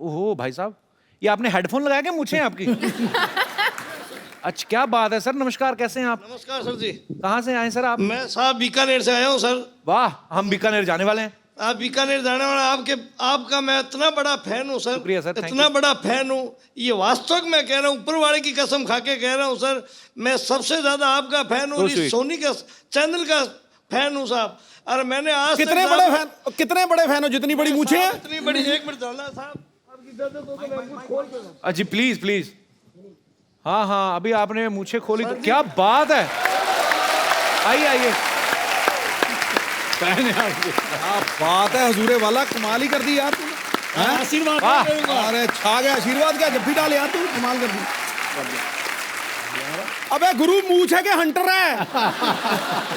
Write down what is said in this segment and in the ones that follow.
ओहो भाई साहब, ये आपने हेडफोन लगाया क्या मूछें आपकी? अच्छा क्या बात है सर, नमस्कार, कैसे हैं आप? नमस्कार सर जी। कहाँ से आए सर आप? मैं साहब बीकानेर से आया हूँ सर। वाह, हम बीकानेर जाने वाले हैं। आप बीकानेर जाने वाला, आपका मैं इतना बड़ा फैन हूँ सर। शुक्रिया सर, थैंक इतना यू। बड़ा फैन हूँ, ये वास्तव में कह रहा हूँ, ऊपर वाले की कसम खा के कह रहा हूँ सर। मैं सबसे ज्यादा आपका फैन हूँ, So sweet. सोनी का चैनल का फैन हूँ साहब। और मैंने आज कितने बड़े फैन हो, जितनी बड़ी मूछें हैं? इतनी बड़ी, एक मिनट डालना साहब, आपकी इजाजत हो तो मैं कुछ खोल के अजी प्लीज प्लीज। हाँ हाँ, अभी आपने मूछें खोली तो क्या बात है। आइए आइए। क्या बात है हजूरे वाला, कमाल ही कर दी यार तूने। हैं? आशीर्वाद वाह। दूंगा। अरे छा गया, आशीर्वाद क्या जब भी डाल यार, तू कमाल कर दी। अबे गुरु मूछ है कि हंटर है?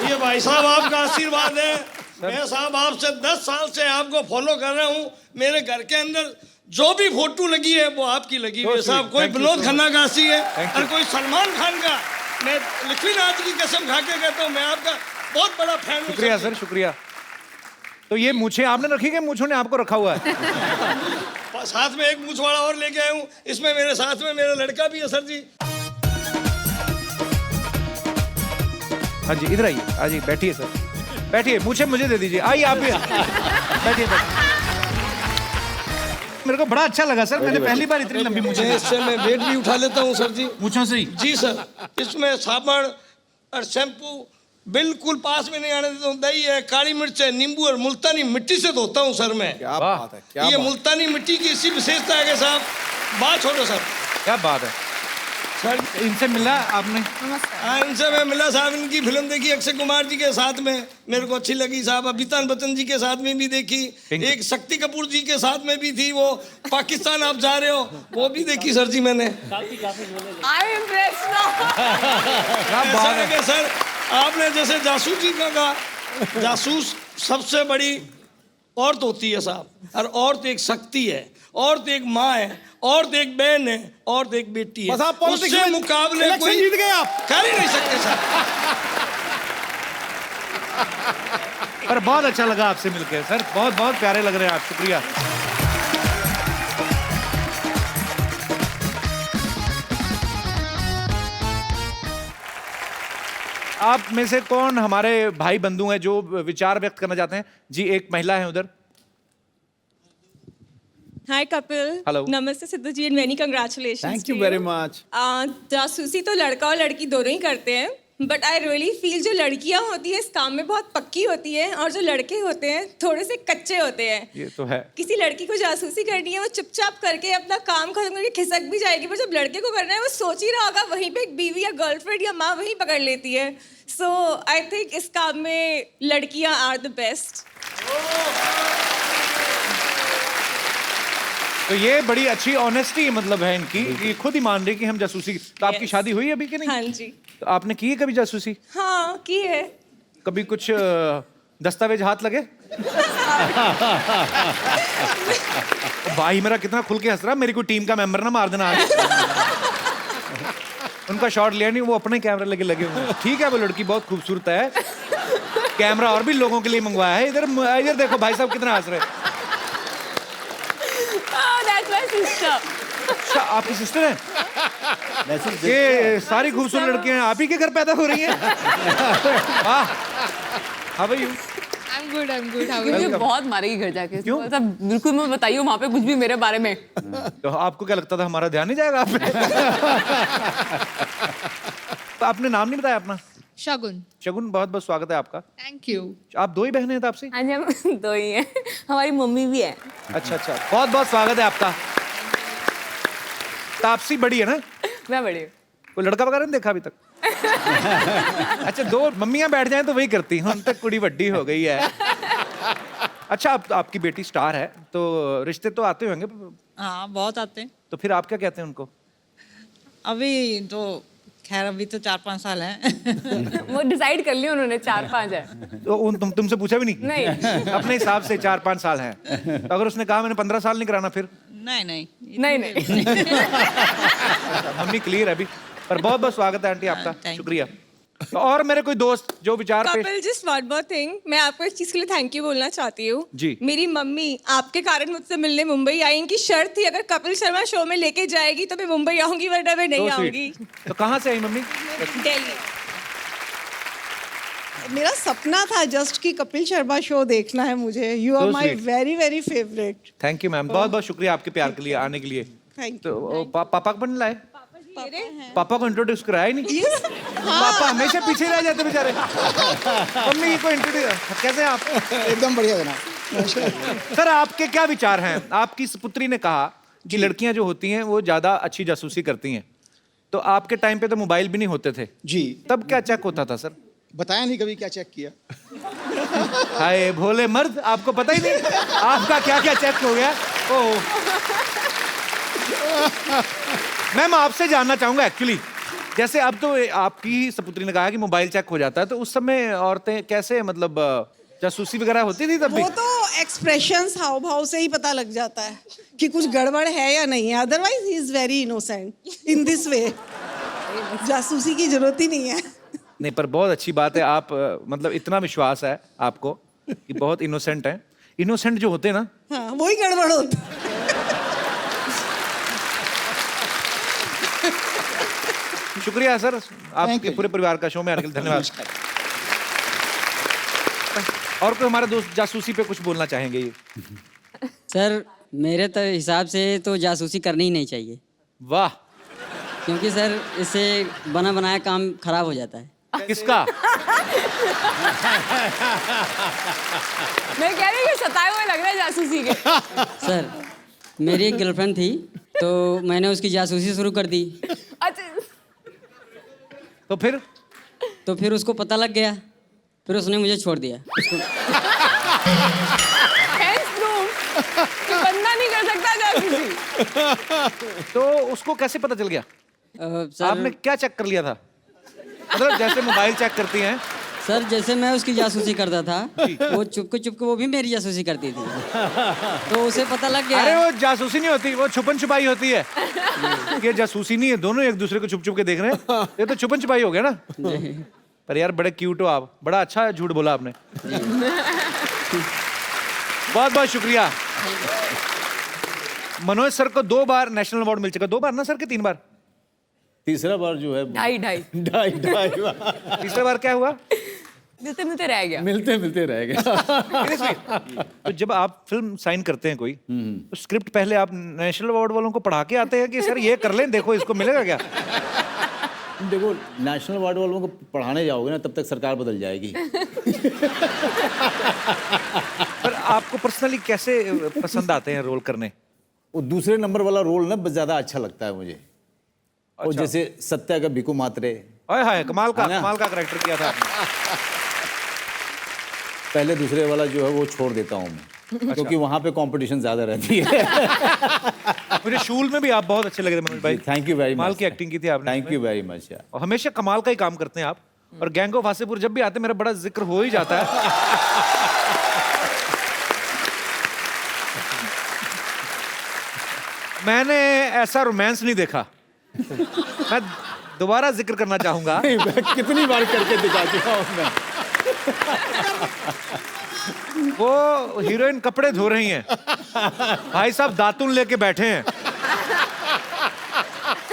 ये भाई साहब आपका आशीर्वाद है। मैं साहब आपसे 10 साल से आपको फॉलो कर रहा हूँ। मेरे घर के अंदर जो भी फोटो लगी है वो आपकी लगी हुई है साहब। कोई विनोद खन्ना का हंसी है और कोई सलमान खान का। मैं लक्ष्मीनाथ की कसम खा के कहता हूँ, मैं आपका बहुत बड़ा फैन हूँ। शुक्रिया सर, शुक्रिया। तो ये मूछें आपने रखी कि मूछों ने आपको रखा हुआ है? साथ में एक मूछवाड़ा और लेके आया हूँ। इसमें मेरे साथ में मेरा लड़का भी है सर जी। हाँ जी, इधर आइए, हाँ जी, बैठिए सर, बैठिए। मूछें मुझे दे दीजिए, आइए आप भी बैठिए बैठिए। मेरे को बड़ा अच्छा लगा सर, मैंने पहली बार इतनी लंबी मूछें। इससे मैं वेट भी उठा लेता हूँ सर जी। मूछों से ही? जी सर। इसमें साबुन और शैम्पू बिल्कुल पास में नहीं आने देता हूँ। दही है, काली मिर्च है, नींबू और मुल्तानी मिट्टी से धोता हूँ सर मैं। क्या बात है, क्या ये बात। मुल्तानी मिट्टी की इसी विशेषता है कि साहब, बात छोड़ो सर। क्या बात है सर इनसे मिला आपने? हाँ, इनसे मैं मिला साहब। इनकी फिल्म देखी अक्षय कुमार जी के साथ में, मेरे को अच्छी लगी साहब। अमिताभ बच्चन जी के साथ में भी देखी, एक शक्ति कपूर जी के साथ में भी थी, वो पाकिस्तान आप जा रहे हो, वो भी देखी सर जी मैंने। क्या ऐसा बात है है। कि सर आपने जैसे जासूसी का कहा, जासूस सबसे बड़ी औरत होती है साहब। और औरत एक शक्ति है, औरत एक माँ है, औरत एक बहन है, औरत एक बेटी है। बस आप पॉलिटिक्स उससे में मुकाबले इलेक्शन कोई जीत गए आप। कर ही नहीं सकते सर। पर बहुत अच्छा लगा आपसे मिलकर सर, बहुत बहुत प्यारे लग रहे हैं आप, शुक्रिया। आप में से कौन हमारे भाई बंधु हैं जो विचार व्यक्त करना चाहते हैं? जी, एक महिला है उधर। हाय कपिल। Hello. नमस्ते Sidhu ji, many congratulations. Thank you very much. जासूसी तो लड़का और लड़की दोनों ही करते हैं, बट आई रियली फील जो लड़कियां होती हैं इस काम में बहुत पक्की होती हैं और जो लड़के होते हैं थोड़े से कच्चे होते हैं। ये तो है। किसी लड़की को जासूसी करनी है, वो चुपचाप करके अपना काम खत्म करके खिसक भी जाएगी, पर जब लड़के को करना है वो सोच ही रहा होगा, वहीं पे एक बीवी या गर्लफ्रेंड या माँ वहीं पकड़ लेती है। सो आई थिंक इस काम में लड़कियां आर द बेस्ट। तो ये बड़ी अच्छी ऑनेस्टी मतलब है इनकी, ये खुद ही मान रही कि हम जासूसी। तो आपकी Yes. शादी हुई अभी कि नहीं? हाँ जी। तो आपने की है कभी जासूसी? हाँ की है। कभी कुछ दस्तावेज हाथ लगे? भाई मेरा कितना खुल के हंस रहा है, मेरी कोई टीम का मेंबर ना मार देना आज। उनका शॉट लिया नहीं, वो अपने कैमरे लगे लगे हुए हैं। ठीक है, वो लड़की बहुत खूबसूरत है, कैमरा और भी लोगों के लिए मंगवाया है। इधर इधर देखो भाई साहब कितना हंस रहे हैं। अच्छा, आपकी सिस्टर है? ये सारी खूबसूरत लड़कियां आप ही के घर पैदा हो रही हैं? हाँ भाई, I'm good, I'm good. How are मुझे you? बहुत मारेगी घर जाके। क्यों? मतलब बिल्कुल मत बताइए वहाँ पे कुछ भी मेरे बारे में। तो आपको क्या लगता था हमारा ध्यान नहीं जाएगा आप पे? तो आपने नाम नहीं बताया अपना? शगुन. शगुन, बहुत बहुत स्वागत है आपका। Thank you. आप दो ही बहनें हैं तापसी? हाँ जी, हम दो ही हैं। हमारी मम्मी भी है। अच्छा अच्छा, बहुत बहुत स्वागत है आपका। तापसी बड़ी है ना? मैं बड़ी हूँ। कोई लड़का वगैरह नहीं देखा अभी तक? अच्छा, दो मम्मियां बैठ जाएं तो वही करती हैं, उन तक कुड़ी वड्डी हो गई है। अच्छा, आपकी बेटी स्टार है तो रिश्ते तो आते होंगे? हाँ बहुत आते हैं। तो फिर आप क्या कहते हैं उनको? अभी तो खैर अभी तो 4-5 साल हैं। वो डिसाइड कर लिया उन्होंने, 4-5 है। तो तुमसे पूछा भी नहीं? नहीं। अपने हिसाब से 4-5 साल हैं। तो अगर उसने कहा मैंने 15 साल नहीं कराना फिर? नहीं नहीं नहीं नहीं। मम्मी क्लियर है अभी। पर बहुत बहुत स्वागत है आंटी आपका, Thank you. शुक्रिया। तो और मेरे कोई दोस्त जो विचार पेश Kapil just one more thing, मैं आपको एक चीज के लिए थैंक यू बोलना चाहती हूँ। जी। मेरी मम्मी आपके कारण मुझसे मिलने मुंबई आई। इनकी शर्त थी अगर कपिल शर्मा शो में लेके जाएगी तो मैं मुंबई आऊंगी, वरना मैं नहीं So sweet. आऊंगी। तो कहाँ से आई मम्मी? दिल्ली। मेरा सपना था जस्ट कि कपिल शर्मा शो देखना है मुझे। You are So my sweet. Very very favourite. Thank you ma'am, बहुत बहुत शुक्रिया आपके प्यार के लिए, आने के लिए। थैंक तो पापा को बन लाए? मेरे पापा को इंट्रोड्यूस कराया ही नहीं? पापा हमेशा पीछे रह जाते बेचारे। मम्मी को इंट्रोड्यूस कैसे हैं आप? एकदम बढ़िया जनाब। सर आपके क्या विचार हैं? आपकी सुपुत्री ने कहा कि लड़कियां जो होती हैं वो ज्यादा अच्छी जासूसी करती हैं, तो आपके टाइम पे तो मोबाइल भी नहीं होते थे, जी तब क्या चेक होता था सर? बताया नहीं कभी क्या चेक किया। हाय भोले मर्द, आपको पता ही नहीं आपका क्या क्या चेक हो गया। ओह मैम आपसे जानना चाहूंगा एक्चुअली, जैसे अब तो आपकी ही सपुत्री ने कहा कि मोबाइल चेक हो जाता है, तो उस समय औरतें कैसे मतलब जासूसी वगैरह होती थी तब भी? वो तो एक्सप्रेशंस हाव भाव से ही पता लग जाता है कि कुछ गड़बड़ है या नहीं है। Otherwise he is very innocent in this way. जासूसी की जरूरत ही नहीं है। नहीं पर बहुत अच्छी बात है, आप मतलब इतना विश्वास है आपको कि बहुत इनोसेंट हैं। इनोसेंट जो होते हैं ना, हाँ वही गड़बड़ होता है। शुक्रिया सर आपके पूरे परिवार का शो में आने के लिए धन्यवाद। और कोई हमारे दोस्त जासूसी पे कुछ बोलना चाहेंगे? ये सर मेरे तो हिसाब से तो जासूसी करनी ही नहीं चाहिए, वाह। क्योंकि सर इससे बना बनाया काम खराब हो जाता है। किसका? मैं कह रही हूँ सताए हुए लग रहे हैं जासूसी के। सर मेरी एक गर्लफ्रेंड थी, तो मैंने उसकी जासूसी शुरू कर दी, अच्छा तो फिर उसको पता लग गया, फिर उसने मुझे छोड़ दिया। hence proof कि बंदा नहीं कर सकता जासूसी। तो उसको कैसे पता चल गया? सर आपने क्या चेक कर लिया था? मतलब जैसे मोबाइल चेक करती हैं। सर जैसे मैं उसकी जासूसी करता था, वो चुपके वो भी मेरी जासूसी करती थी, तो उसे पता लग गया। अरे वो जासूसी नहीं होती, वो छुपन छुपाई होती है। ये जासूसी नहीं है, दोनों एक दूसरे को छुप छुप के देख रहे हैं। ये तो छुपन छुपाई हो गया ना। पर यार बड़े क्यूट हो आप, बड़ा अच्छा झूठ बोला आपने। बहुत बहुत शुक्रिया। मनोज सर को 2 बार नेशनल अवार्ड मिल चुका। 2 बार ना सर के 3 बार? तीसरा बार जो है ढाई ढाई बार। तीसरा बार क्या हुआ? मिलते मिलते रह गया। मिलते मिलते रह गया। तो जब आप फिल्म साइन करते हैं कोई, तो स्क्रिप्ट पहले आप नेशनल अवार्ड वालों को पढ़ा के आते हैं कि सर ये कर लें, देखो इसको मिलेगा क्या? देखो नेशनल अवार्ड वालों को पढ़ाने जाओगे ना, तब तक सरकार बदल जाएगी। पर आपको पर्सनली कैसे पसंद आते हैं रोल करने? वो दूसरे नंबर वाला रोल ना ज्यादा अच्छा लगता है मुझे। और जैसे सत्या का भिकू मात्रे, हाय हाय कमाल का है ना? कमाल का कैरेक्टर किया था आपने। पहले दूसरे वाला जो है वो छोड़ देता हूँ मैं, क्योंकि वहाँ पे कंपटीशन ज्यादा रहती है। मुझे शूल में भी आप बहुत अच्छे लग रहे मनोज भाई। Thank you very much. कमाल की एक्टिंग की थी आपने। थैंक यू वेरी मच यार। और हमेशा कमाल का ही काम करते हैं आप। और गैंग ऑफ वासेपुर जब भी आते हैं मेरा बड़ा जिक्र हो ही जाता है। मैंने ऐसा रोमांस नहीं देखा। मैं दोबारा जिक्र करना चाहूंगा। कितनी बार करके दिखा चुका हूँ मैं। वो हीरोइन कपड़े धो रही हैं, भाई साहब दातुन लेके बैठे हैं।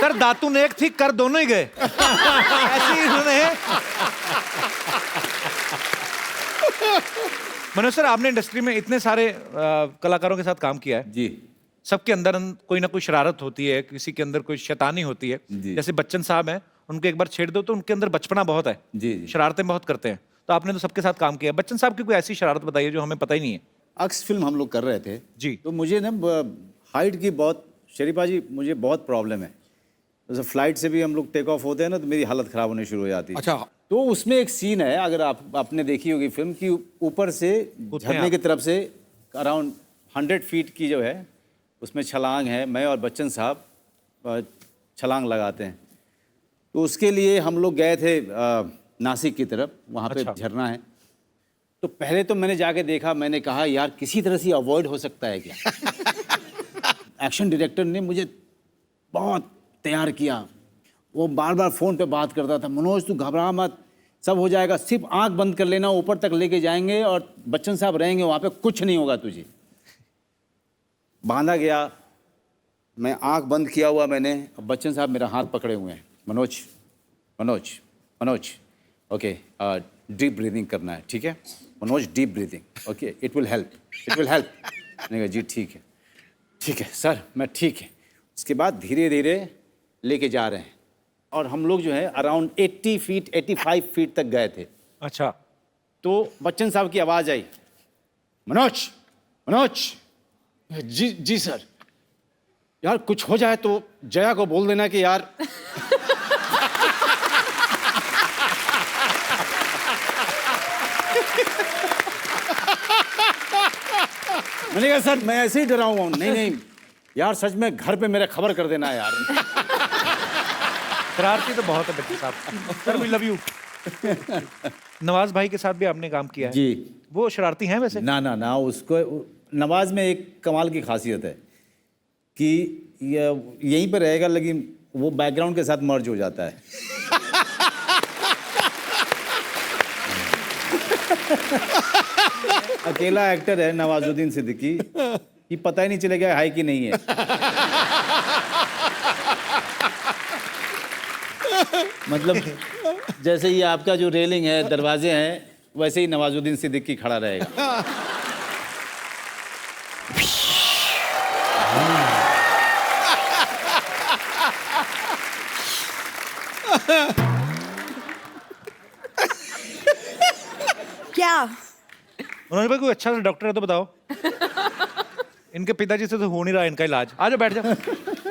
सर दातुन एक थी, कर दोनों ही गए। ऐसी उन्होंने। मनोज सर आपने इंडस्ट्री में इतने सारे कलाकारों के साथ काम किया है जी। सबके अंदर कोई ना कोई शरारत होती है, किसी के अंदर कोई शैतानी होती है। जी। जैसे बच्चन साहब हैं, उनको एक बार छेड़ दो तो उनके अंदर बचपना बहुत है। जी, जी। शरारतें बहुत करते हैं। तो आपने तो सबके साथ काम किया। बच्चन साहब की कोई ऐसी शरारत बताइए जो हमें पता ही नहीं है। अक्स फिल्म हम लोग कर रहे थे जी। तो मुझे ना हाइट की बहुत, शरीफा जी मुझे बहुत प्रॉब्लम है। जैसे फ्लाइट से भी हम लोग टेक ऑफ होते हैं ना, तो मेरी हालत ख़राब होनी शुरू हो जाती है। अच्छा। तो उसमें एक सीन है, अगर आपने देखी होगी फिल्म की, ऊपर से झरने की तरफ से अराउंड 100 फीट की जो है उसमें छलांग है, मैं और बच्चन साहब छलांग लगाते हैं। तो उसके लिए हम लोग गए थे नासिक की तरफ, वहाँ पे झरना है। तो पहले तो मैंने जाके देखा, मैंने कहा यार किसी तरह से अवॉइड हो सकता है क्या। एक्शन डायरेक्टर ने मुझे बहुत तैयार किया। वो बार बार फ़ोन पे बात करता था, मनोज तू घबरा मत, सब हो जाएगा, सिर्फ आंख बंद कर लेना, ऊपर तक लेके जाएंगे और बच्चन साहब रहेंगे वहाँ पे, कुछ नहीं होगा तुझे। बांधा गया, मैं आंख बंद किया हुआ मैंने, अब बच्चन साहब मेरा हाथ पकड़े हुए हैं, Manoj Manoj Manoj, okay deep breathing करना है, ठीक है Manoj, deep breathing, okay it will help, it will help. मैंने कहा जी ठीक है सर, मैं ठीक है। उसके बाद धीरे धीरे लेके जा रहे हैं और हम लोग जो है अराउंड 80 फीट 85 फीट तक गए थे। अच्छा, तो बच्चन साहब की आवाज़ आई, मनोज मनोज। जी सर। यार कुछ हो जाए तो जया को बोल देना कि यार मैंने कहा सर मैं ऐसे ही डरा हुआ हूँ। नहीं यार सच में घर पे मेरे खबर कर देना यार। शरारती तो बहुत है बच्चे साहब। Sir we love you. Nawaz भाई के साथ भी आपने काम किया है जी। वो शरारती हैं वैसे? ना उसको नवाज में एक कमाल की खासियत है कि यहीं पर रहेगा लेकिन वो बैकग्राउंड के साथ मर्ज हो जाता है। अकेला एक्टर है नवाजुद्दीन सिद्दीकी कि पता ही नहीं चलेगा है कि नहीं है। मतलब जैसे ये आपका जो रेलिंग है, दरवाजे हैं, वैसे ही नवाजुद्दीन सिद्दीकी खड़ा रहेगा। क्या मनोज भाई कोई अच्छा सा डॉक्टर है तो बताओ। इनके पिताजी से तो हो नहीं रहा इनका इलाज। आ जाओ बैठ जाओ।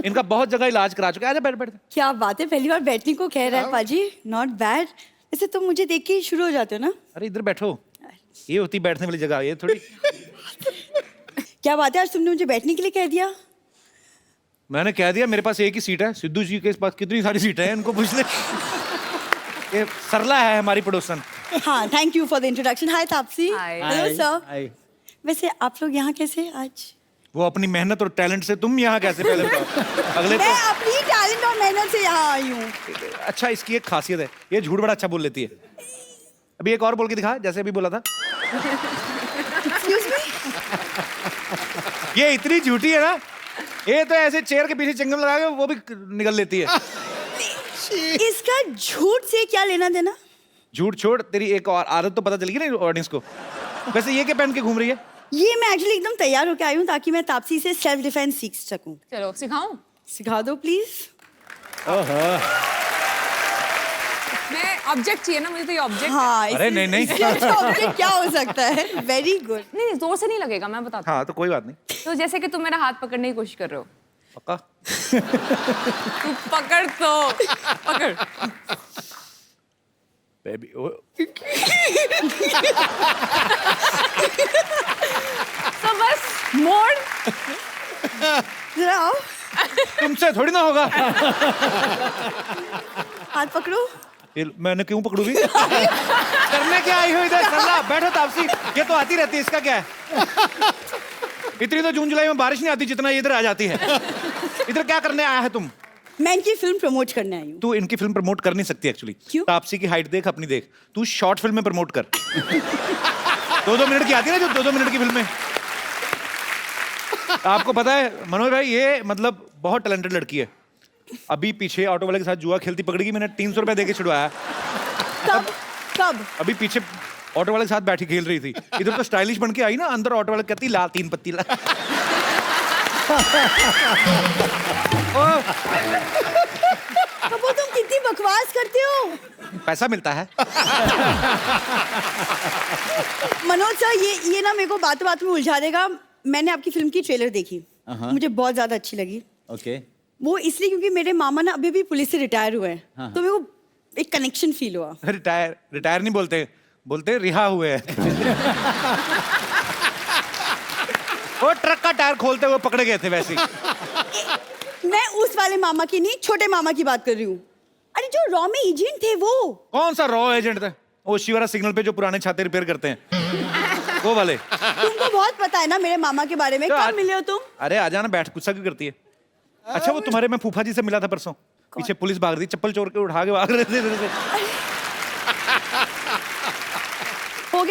इनका बहुत जगह इलाज करा चुके। आ जाओ बैठ। क्या बात है, पहली बार बैठने को कह रहा है पाजी। Not bad. वैसे तुम मुझे देख के ही शुरू हो जाते हो ना। अरे इधर बैठो, ये होती बैठने वाली जगह, ये थोड़ी। क्या बात है, आज तुमने मुझे बैठने के लिए कह दिया। मैंने कह दिया मेरे पास एक ही सीट है, सिद्धू जी के पास कितनी सारी सीटें हैं, इनको पूछ ले। ये सरला है हमारी पड़ोसन। हाँ, thank you for the introduction. Hi Taapsee. Hi. Hello sir. वैसे आप लोग यहाँ कैसे आज? वो अपनी मेहनत और टैलेंट से, तुम यहाँ कैसे पहले बताओ? अगले मैं तो अपनी टैलेंट और मेहनत से यहाँ आई हूँ। अच्छा, इसकी एक खासियत है, ये झूठ बड़ा अच्छा बोल लेती है। अभी एक और बोल के दिखा, जैसे अभी बोला था। Excuse me? ये इतनी झूठी है ना, ये तो ऐसे चेयर के पीछे चिंगम लगा के वो भी निकल लेती है। इसका झूठ से क्या लेना देना? झूठ छोड़, तेरी एक और आदत तो पता चल गई ना ऑडियंस को। वैसे ये क्या पहन के घूम रही है? ये मैं एक्चुअली एकदम तैयार होकर आई हूँ ताकि मैं तापसी से सेल्फ डिफेंस सीख सकूँ। चलो सिखाऊं? सिखा दो प्लीज। मैं ऑब्जेक्ट चाहिए ना मुझे, तो ये ऑब्जेक्ट। हाँ, अरे नहीं। ऑब्जेक्ट क्या हो सकता है? Very good. नहीं जोर से नहीं लगेगा, मैं बताता हाँ तो कोई बात नहीं। हूँ। तो जैसे कि तुम मेरा हाथ पकड़ने की कोशिश कर रहे हो। पक्का? तू पकड़ तो पकड़। बेबी तो बस मोड़। जरा आओ, तुमसे थोड़ी ना होगा। हाथ पकड़ो। ये मैंने क्यों पकड़ू भी? करने क्या आई हो इधर? सरला बैठो तापसी, ये तो आती रहती है, इसका क्या है? इतनी तो जून जुलाई में बारिश नहीं आती जितना ये इधर आ जाती है। इधर क्या करने आया है तुम? मैं इनकी फिल्म प्रमोट करने आई हूँ। तू इनकी फिल्म प्रमोट कर नहीं सकती एक्चुअली। क्यों? तापसी की हाइट देख, अपनी देख। तू शॉर्ट फिल्म में प्रमोट कर। 2-2 मिनट की आती है ना, जो 2-2 मिनट की फिल्में। आपको पता है मनोज भाई, ये मतलब बहुत टैलेंटेड लड़की है। अभी पीछे ऑटो वाले के साथ जुआ खेलती पकड़ेगी, मैंने 300 रुपए देके छुड़वाया। कब? अभी पीछे ऑटो वाले के साथ बैठी खेल रही थी। इधर तो स्टाइलिश बन के आई ना, अंदर ऑटो वाले कहती ला 3 पत्ती ला। कबो तुम कितनी बकवास करते हो। पैसा मिलता है। मनोज सर, ये ना मेरे को बातों बातों में उलझा देगा। मैंने आपकी फिल्म की ट्रेलर देखी, मुझे बहुत ज्यादा अच्छी लगी। ओके। वो इसलिए क्योंकि मेरे मामा ना अभी भी पुलिस से रिटायर हुए हैं, तो मेरे को एक कनेक्शन फील हुआ। रिटायर नहीं बोलते रिहा हुए हैं। वो ट्रक का टायर खोलते हुए पकड़े गए थे वैसे ही। मैं उस वाले मामा की नहीं, छोटे मामा की बात कर रही हूँ। अरे जो रॉ में एजेंट थे वो। कौन सा रॉ एजेंट था? वो शिवरा सिग्नल पे जो पुराने छाते रिपेयर करते हैं, वो वाले। तुमको बहुत पता है ना मेरे मामा के बारे में। तो कब मिले हो तुम? अरे आ जाना, बैठ, गुस्सा क्यों करती है? अच्छा, वो तुम्हारे मैं फूफा जी से मिला था परसों। पीछे पुलिस भाग रही, चप्पल चोर के उठा के भाग रहे थे इधर से।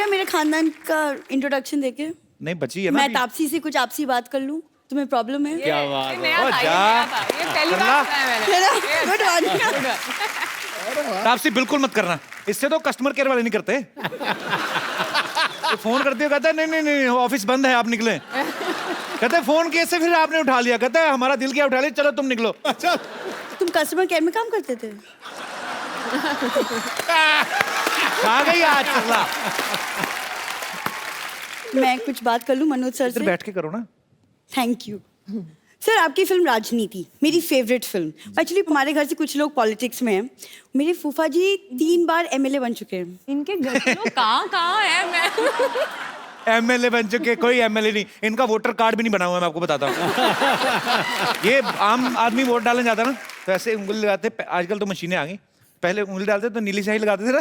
क्या मेरे खानदान का इंट्रोडक्शन देके? नहीं बची है ना मैं अभी। तापसी से कुछ आपसी बात कर लूं? तुम्हें प्रॉब्लम है? क्या बात ये है। नया ओ, था, ये जा। नया था, ये पहली सरला। बार सुना है मैंने। Good morning. तापसी बिल्कुल मत करना, इससे तो कस्टमर केयर वाले नहीं करते। तो फोन करते हो कहता है नहीं नहीं नहीं ऑफिस बंद है आप निकले। कहते हैं फोन कैसे फिर आपने उठा लिया, कहता है हमारा दिल क्या उठा लिया, चलो तुम निकलो। अच्छा तुम कस्टमर केयर में काम करते थे? आ गई आज सरला। मैं कुछ बात कर लूं मनोज सर इधर से? बैठ के करो ना। Thank you sir. आपकी फिल्म राजनीति मेरी फेवरेट फिल्म। एक्चुअली हमारे घर से कुछ लोग पॉलिटिक्स में हैं। मेरे फूफा जी 3 बार एमएलए बन चुके हैं। इनके घर के लोग कहाँ है मैं एमएलए बन चुके, कोई एमएलए नहीं, इनका वोटर कार्ड भी नहीं बना हुआ है, मैं आपको बताता हूँ। ये आम आदमी वोट डालने जाता ना तो ऐसे उंगली लगाते, आजकल तो मशीनें आ गई, पहले उंगली डालते तो नीली स्याही लगाते थे ना,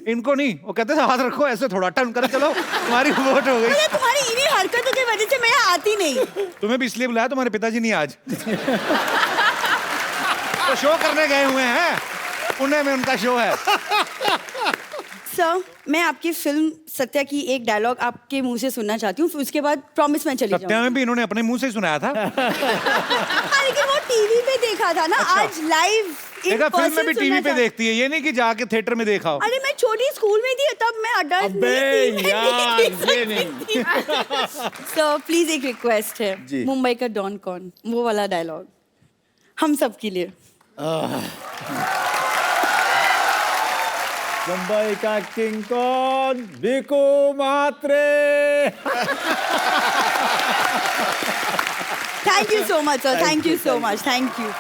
इनको नहीं, वो कहते थे हाथ रखो ऐसे थोड़ा टर्न करो, चलो तुम्हारी वोट हो गई। अरे तुम्हारी इन्हीं हरकतों की वजह से मैं यहाँ आती नहीं। तुम्हें भी इसलिए बुलाया, तुम्हारे पिताजी नहीं आज तो शो करने गए हुए हैं, पुणे में उनका शो है। सर मैं आपकी फिल्म सत्या की एक डायलॉग आपके मुंह से सुनना चाहती हूँ, फिर उसके बाद प्रॉमिस मैं चली सत्या जाऊंगी। में भी इन्होंने अपने मुंह से ही सुनाया था। हाँ, लेकिन वो टीवी पे देखा था ना। आज लाइव देखा, फिल्म में भी टीवी पे देखती है, ये नहीं कि जाके थिएटर में देखा हो। अरे मैं छोटी स्कूल में थी तब मैं अडल्ट अबे यार, ये नहीं। सर प्लीज एक रिक्वेस्ट है, जी। मुंबई का डॉन कौन, वो वाला डायलॉग हम सब के लिए। मुंबई का किंग कौन? Bhiku Mhatre. Thank you so much sir, thank you so much, thank you.